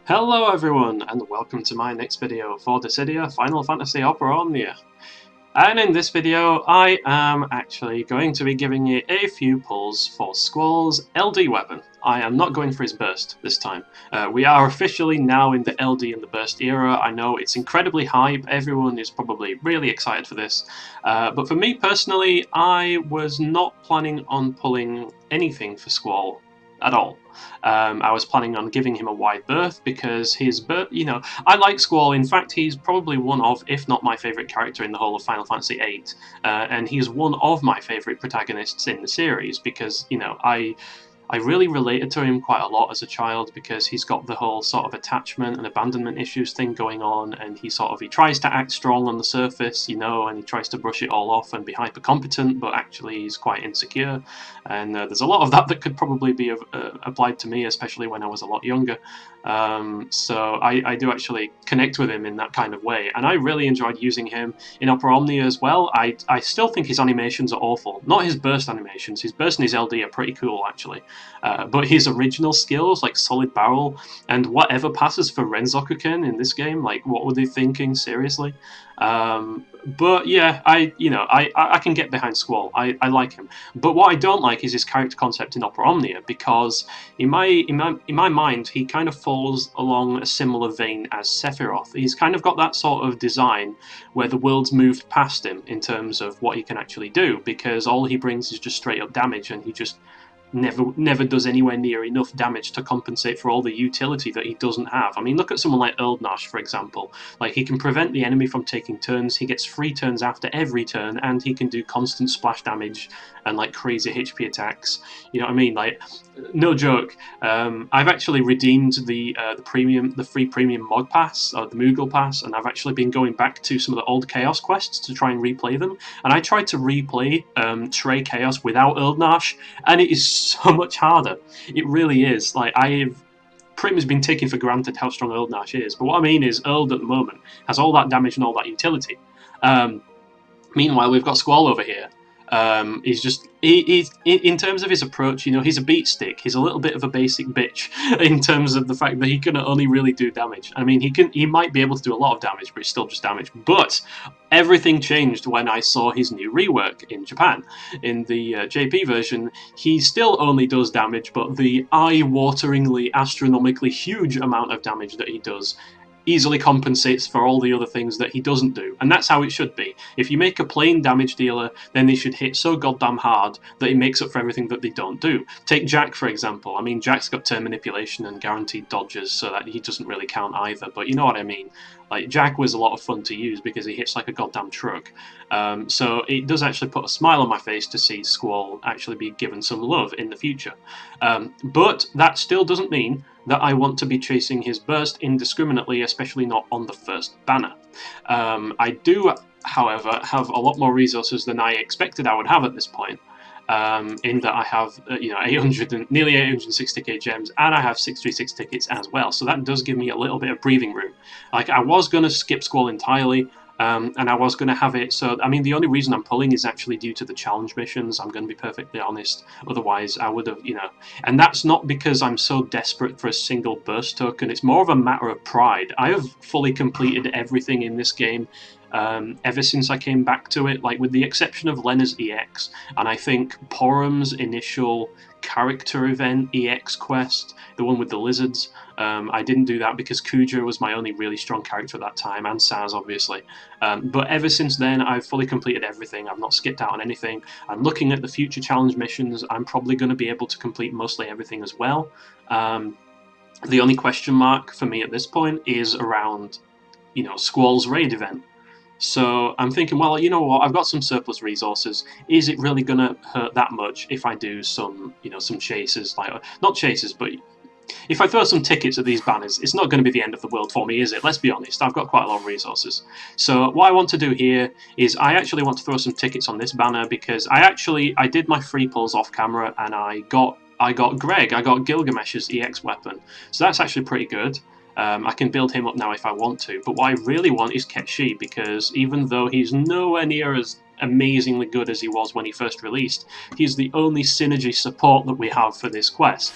Hello everyone, and welcome to my next video for Dissidia Final Fantasy Opera Omnia. And in this video, I am actually going to be giving you a few pulls for Squall's LD weapon. I am not going for his burst this time. We are officially now in the LD and the burst era. I know it's incredibly hype, everyone is probably really excited for this. But for me personally, I was not planning on pulling anything for Squall at all. I was planning on giving him a wide berth because his berth, I like Squall. In fact, he's probably one of, if not my favourite character in the whole of Final Fantasy VIII, and he's one of my favourite protagonists in the series because, I really related to him quite a lot as a child because he's got the whole sort of attachment and abandonment issues thing going on, and he tries to act strong on the surface, and he tries to brush it all off and be hyper competent, but actually he's quite insecure, and there's a lot of that could probably be applied to me, especially when I was a lot younger. So I do actually connect with him in that kind of way, and I really enjoyed using him in Opera Omnia as well. I still think his animations are awful. Not his burst animations. His burst and his LD are pretty cool, actually. But his original skills, like Solid Barrel, and whatever passes for Renzoku-ken in this game, like, what were they thinking? Seriously? But yeah, I can get behind Squall. I like him. But what I don't like is his character concept in Opera Omnia, because in my mind, he kind of falls along a similar vein as Sephiroth. He's kind of got that sort of design where the world's moved past him in terms of what he can actually do, because all he brings is just straight up damage, and he just never does anywhere near enough damage to compensate for all the utility that he doesn't have. I mean, look at someone like Eldnash, for example. Like, he can prevent the enemy from taking turns, he gets free turns after every turn, and he can do constant splash damage and, like, crazy HP attacks. You know what I mean? Like, no joke. I've actually redeemed the free premium mod pass, or the Moogle pass, and I've actually been going back to some of the old Chaos quests to try and replay them. And I tried to replay Trey Chaos without Eldnash, and it is so much harder. It really is. Like, I've pretty much been taking for granted how strong Eldnash is. But what I mean is, Eld at the moment has all that damage and all that utility. Meanwhile, we've got Squall over here. He's in terms of his approach, he's a beat stick. He's a little bit of a basic bitch in terms of the fact that he can only really do damage. I mean, he might be able to do a lot of damage, but it's still just damage. But everything changed when I saw his new rework in Japan. In the JP version, he still only does damage, but the eye-wateringly, astronomically huge amount of damage that he does easily compensates for all the other things that he doesn't do. And that's how it should be. If you make a plain damage dealer, then they should hit so goddamn hard that it makes up for everything that they don't do. Take Jack, for example. I mean, Jack's got turn manipulation and guaranteed dodges, so that he doesn't really count either, but you know what I mean. Like, Jack was a lot of fun to use because he hits like a goddamn truck. So it does actually put a smile on my face to see Squall actually be given some love in the future. But that still doesn't mean that I want to be chasing his burst indiscriminately, especially not on the first banner. I do, however, have a lot more resources than I expected I would have at this point. In that I have, nearly 860k gems, and I have 636 tickets as well. So that does give me a little bit of breathing room. Like, I was going to skip Squall entirely, and I was going to have it. So, I mean, the only reason I'm pulling is actually due to the challenge missions, I'm going to be perfectly honest. Otherwise, I would have, and that's not because I'm so desperate for a single burst token. It's more of a matter of pride. I have fully completed everything in this game ever since I came back to it, like, with the exception of Lena's EX, and I think Porum's initial character event EX quest, the one with the lizards. I didn't do that because Kuja was my only really strong character at that time, and Saz, obviously. But ever since then, I've fully completed everything. I've not skipped out on anything. I'm looking at the future challenge missions. I'm probably going to be able to complete mostly everything as well. The only question mark for me at this point is around, Squall's raid event. So I'm thinking, well, you know what, I've got some surplus resources. Is it really going to hurt that much if I do some, some chases, like, not chases, but if I throw some tickets at these banners, it's not going to be the end of the world for me, is it? Let's be honest, I've got quite a lot of resources. So what I want to do here is I actually want to throw some tickets on this banner, because I did my free pulls off camera, and I got Greg, I got Gilgamesh's EX weapon. So that's actually pretty good. I can build him up now if I want to, but what I really want is Ketshi, because even though he's nowhere near as amazingly good as he was when he first released, he's the only synergy support that we have for this quest.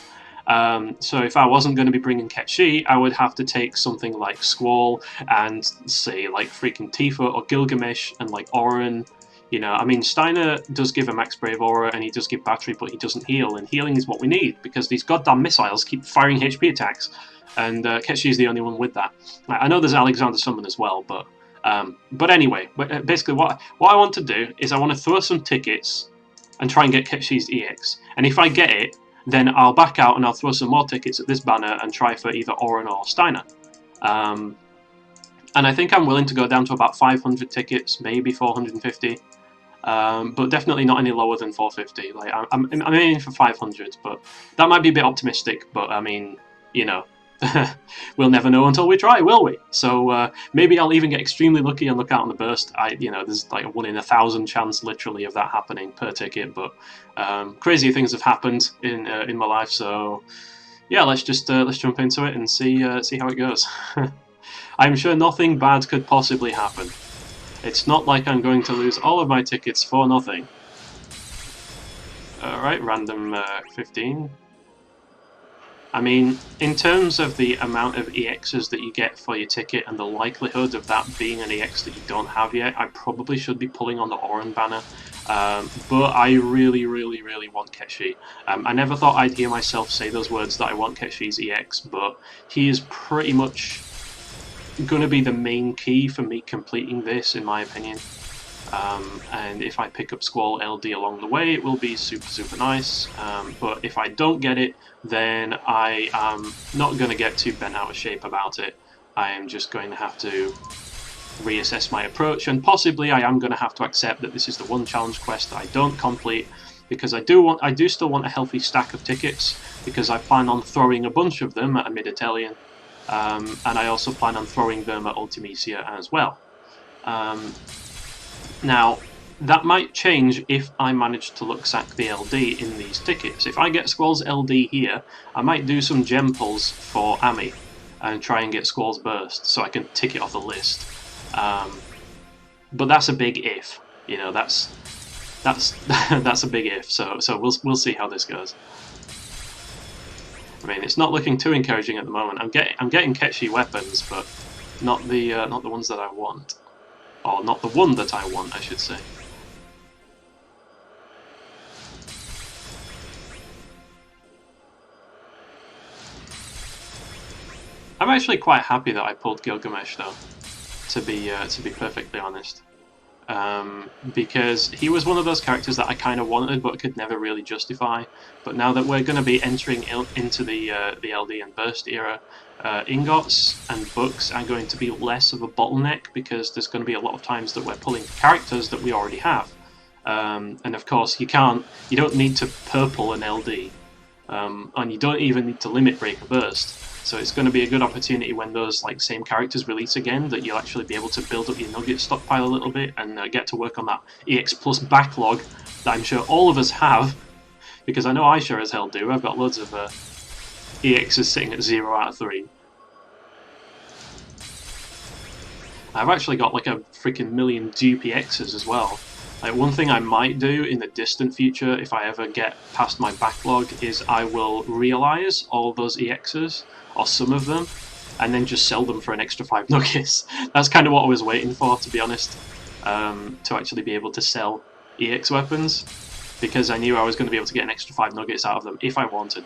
So if I wasn't going to be bringing Ketchi, I would have to take something like Squall and say like freaking Tifa or Gilgamesh and like Auron. You know, I mean, Steiner does give a max Brave Aura and he does give battery, but he doesn't heal, and healing is what we need because these goddamn missiles keep firing HP attacks, and Ketchi is the only one with that. I know there's Alexander Summon as well, but anyway, basically what I want to do is I want to throw some tickets and try and get Ketchi's EX, and if I get it, then I'll back out and I'll throw some more tickets at this banner and try for either Auron or Steiner. And I think I'm willing to go down to about 500 tickets, maybe 450. But definitely not any lower than 450. Like I'm aiming for 500, but that might be a bit optimistic. But I mean, you know, we'll never know until we try, will we? So maybe I'll even get extremely lucky and look out on the burst. You know, there's like a 1 in 1,000 chance, literally, of that happening per ticket. But crazy things have happened in my life. So yeah, let's jump into it and see how it goes. I'm sure nothing bad could possibly happen. It's not like I'm going to lose all of my tickets for nothing. Alright, random 15. I mean, in terms of the amount of EXs that you get for your ticket and the likelihood of that being an EX that you don't have yet, I probably should be pulling on the Auron banner. But I really, really, really want Ketchi. I never thought I'd hear myself say those words that I want Ketchi's EX, but he is pretty much going to be the main key for me completing this, in my opinion. And if I pick up Squall LD along the way, it will be super, super nice. But if I don't get it, then I am not going to get too bent out of shape about it. I am just going to have to reassess my approach, and possibly I am going to have to accept that this is the one challenge quest that I don't complete, because I do still want a healthy stack of tickets, because I plan on throwing a bunch of them at a mid-Italian. And I also plan on throwing them at Ultimecia as well. Now, that might change if I manage to luck-sack the LD in these tickets. If I get Squall's LD here, I might do some gem pulls for Ami and try and get Squall's burst so I can tick it off the list. But that's a big if. You know, that's that's a big if. So we'll see how this goes. I mean, it's not looking too encouraging at the moment. I'm getting Ketchi weapons, but not the ones that I want, or not the one that I want, I should say. I'm actually quite happy that I pulled Gilgamesh, though, to be perfectly honest. Because he was one of those characters that I kind of wanted but could never really justify. But now that we're going to be entering into the LD and Burst era, ingots and books are going to be less of a bottleneck, because there's going to be a lot of times that we're pulling characters that we already have. And of course, you don't need to purple an LD, and you don't even need to limit break a burst. So it's going to be a good opportunity when those same characters release again, that you'll actually be able to build up your nugget stockpile a little bit and get to work on that EX Plus backlog that I'm sure all of us have, because I know I sure as hell do. I've got loads of EXs sitting at 0 out of 3. I've actually got like a freaking million dupe EXs as well. Like, one thing I might do in the distant future, if I ever get past my backlog, is I will realize all those EXs, or some of them, and then just sell them for an extra 5 nuggets. That's kind of what I was waiting for, to be honest, to actually be able to sell EX weapons, because I knew I was going to be able to get an extra 5 nuggets out of them if I wanted.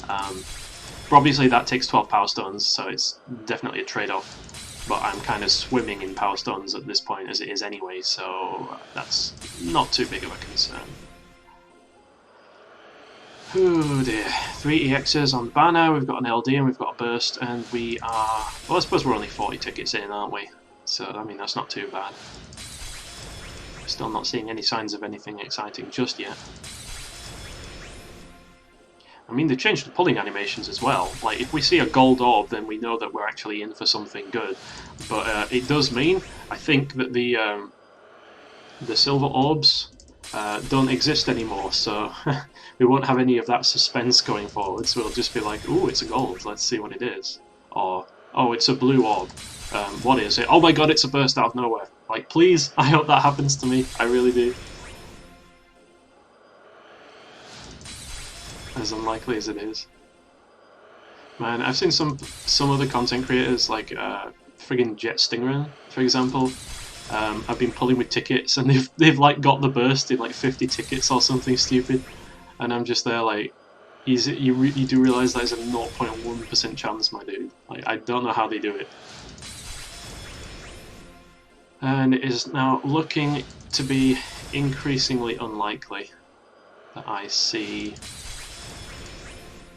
But obviously that takes 12 power stones, so it's definitely a trade-off. But I'm kind of swimming in power stones at this point as it is anyway, so that's not too big of a concern. Oh dear. 3 EXs on the banner, we've got an LD and we've got a burst, and we are... well, I suppose we're only 40 tickets in, aren't we? So, I mean, that's not too bad. Still not seeing any signs of anything exciting just yet. I mean, they changed the pulling animations as well. Like, if we see a gold orb, then we know that we're actually in for something good. But it does mean, I think, that the silver orbs don't exist anymore, so we won't have any of that suspense going forward. So we'll just be like, ooh, it's a gold, let's see what it is. Or, oh, it's a blue orb. What is it? Oh my god, it's a burst out of nowhere. Like, please, I hope that happens to me. I really do. As unlikely as it is. Man, I've seen some other content creators like friggin' Jet Stingray, for example. I've been pulling with tickets, and they've like got the burst in like 50 tickets or something stupid, and I'm just there like, you do realize that is a 0.1% chance, my dude. Like, I don't know how they do it. And it is now looking to be increasingly unlikely that I see.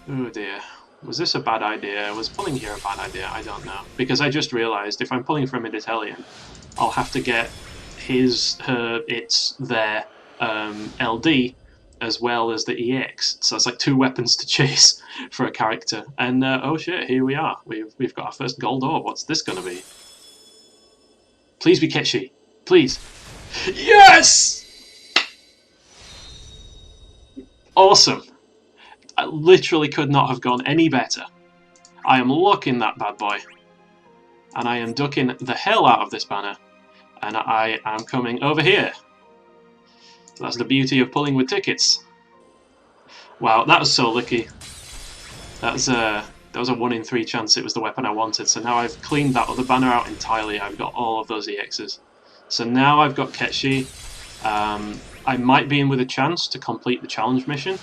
Oh dear. Was this a bad idea? Was pulling here a bad idea? I don't know. Because I just realised if I'm pulling from a Mid-Italian, I'll have to get his, her, its, their LD as well as the EX. So it's like 2 weapons to chase for a character. And oh shit, here we are. We've got our first gold orb. What's this gonna be? Please be Ketchy. Please. Yes! Awesome. I literally could not have gone any better. I am locking that bad boy. And I am ducking the hell out of this banner. And I am coming over here. That's the beauty of pulling with tickets. Wow, that was so lucky. That was a 1 in 3 chance it was the weapon I wanted. So now I've cleaned that other banner out entirely. I've got all of those EXs. So now I've got Ketchy. I might be in with a chance to complete the challenge mission.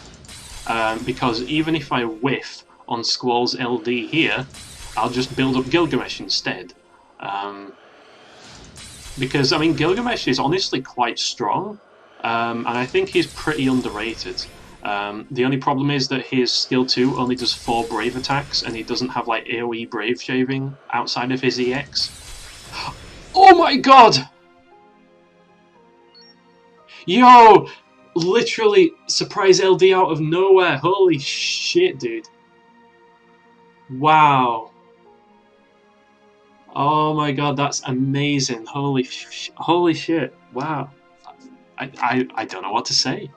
Because even if I whiff on Squall's LD here, I'll just build up Gilgamesh instead. Because, I mean, Gilgamesh is honestly quite strong, and I think he's pretty underrated. The only problem is that his skill 2 only does 4 Brave attacks, and he doesn't have like AoE Brave shaving outside of his EX. Oh my god! Yo! Literally, surprise LD out of nowhere. Holy shit, dude. Wow. Oh my god, that's amazing. Holy shit. Wow. I don't know what to say.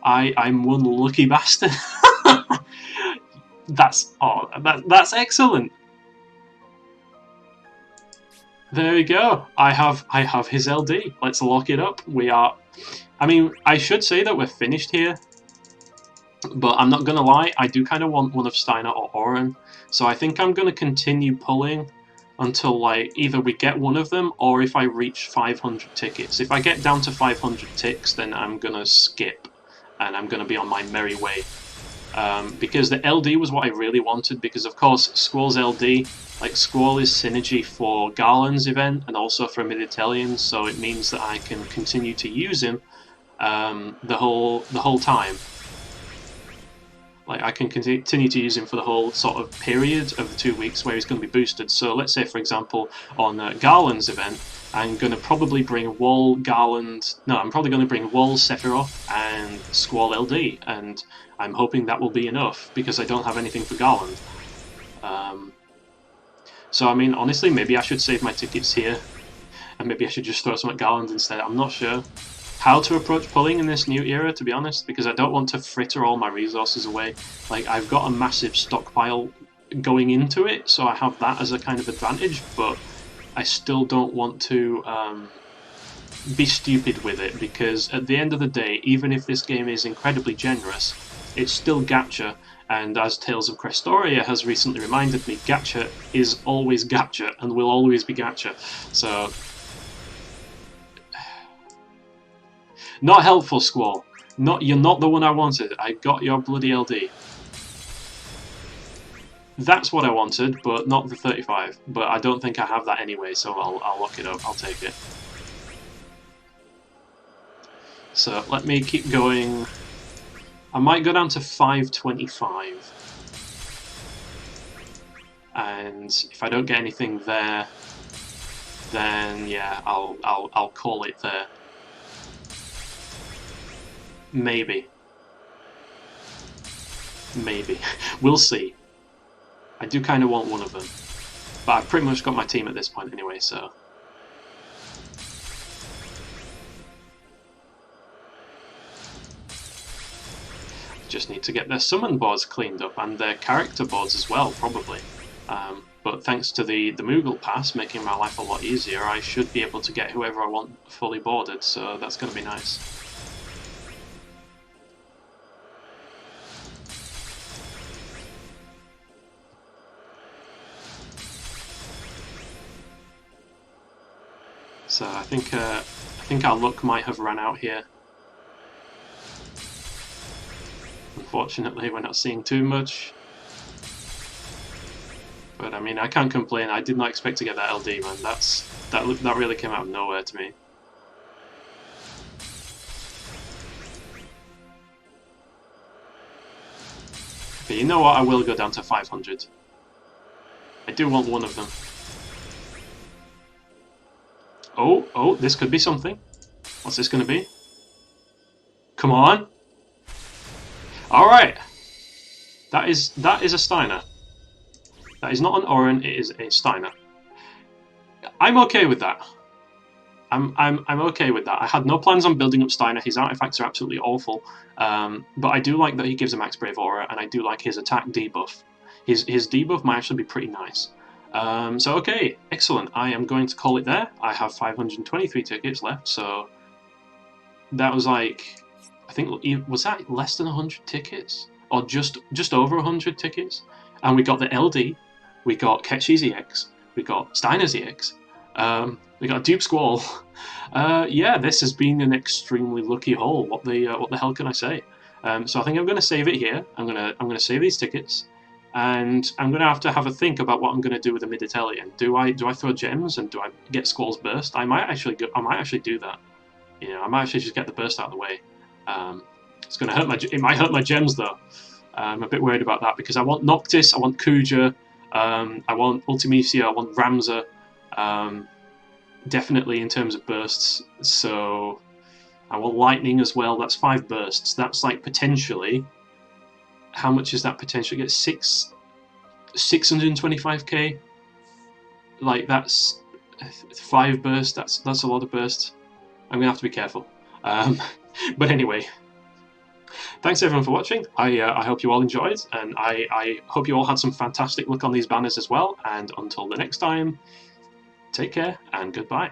I'm one lucky bastard. That's excellent. There we go. I have his LD. Let's lock it up. We are. I mean, I should say that we're finished here, but I'm not gonna lie. I do kind of want one of Steiner or Oren, so I think I'm gonna continue pulling until like either we get one of them or if I reach 500 tickets. If I get down to 500 ticks, then I'm gonna skip and I'm gonna be on my merry way. Because the LD was what I really wanted, because of course Squall's LD, like Squall is synergy for Garland's event and also for Mid-Italian, so it means that I can continue to use him the whole time. Like I can continue to use him for the whole sort of period of the 2 weeks where he's going to be boosted. So let's say, for example, on Garland's event, I'm going to probably bring Wall, Garland... No, I'm probably going to bring Wall, Sephiroth, and Squall LD, and I'm hoping that will be enough, because I don't have anything for Garland. So, I mean, honestly, maybe I should save my tickets here, and maybe I should just throw some at Garland instead. I'm not sure how to approach pulling in this new era, to be honest, because I don't want to fritter all my resources away. Like, I've got a massive stockpile going into it, so I have that as a kind of advantage, but I still don't want to be stupid with it, because at the end of the day, even if this game is incredibly generous, it's still gacha, and as Tales of Crestoria has recently reminded me, gacha is always gacha, and will always be gacha. So, not helpful, Squall. You're not the one I wanted. I got your bloody LD. That's what I wanted, but not the 35. But I don't think I have that anyway, so I'll lock it up. I'll take it. So let me keep going. I might go down to 525. And if I don't get anything there, then yeah, I'll call it there. Maybe. Maybe. We'll see. I do kind of want one of them. But I've pretty much got my team at this point anyway, so... Just need to get their summon boards cleaned up, and their character boards as well, probably. But thanks to the Moogle Pass making my life a lot easier, I should be able to get whoever I want fully boarded, so that's going to be nice. So I think our luck might have run out here. Unfortunately, we're not seeing too much. But I mean, I can't complain. I did not expect to get that LD, man. That really came out of nowhere to me. But you know what? I will go down to 500. I do want one of them. Oh, this could be something. What's this going to be? Come on. All right. That is a Steiner. That is not an Oren, it is a Steiner. I'm okay with that. I'm okay with that. I had no plans on building up Steiner. His artifacts are absolutely awful. But I do like that he gives a max brave aura, and I do like his attack debuff. His debuff might actually be pretty nice. So okay, excellent. I am going to call it there. I have 523 tickets left, so that was like, I think, was that less than 100 tickets? Or just over 100 tickets? And we got the LD, we got Ketchy's EX, we got Steiner's EX, we got Dupe Squall. Yeah, this has been an extremely lucky haul. What the hell can I say? So I think I'm going to save it here. I'm going to save these tickets, and I'm going to have a think about what I'm going to do with the Mid-Italian. Do I throw gems and do I get Squall's burst? I might actually do that. You know, I might actually just get the burst out of the way. It's going to hurt it might hurt my gems though. I'm a bit worried about that because I want Noctis, I want Kuja, I want Ultimecia, I want Ramza, definitely in terms of bursts. So I want Lightning as well. That's 5 bursts. That's like potentially, how much is that potentially? Get 625k. Like that's 5 bursts. That's a lot of bursts. I'm gonna have to be careful. But anyway. Thanks everyone for watching. I hope you all enjoyed, and I hope you all had some fantastic luck on these banners as well, and until the next time, take care and goodbye.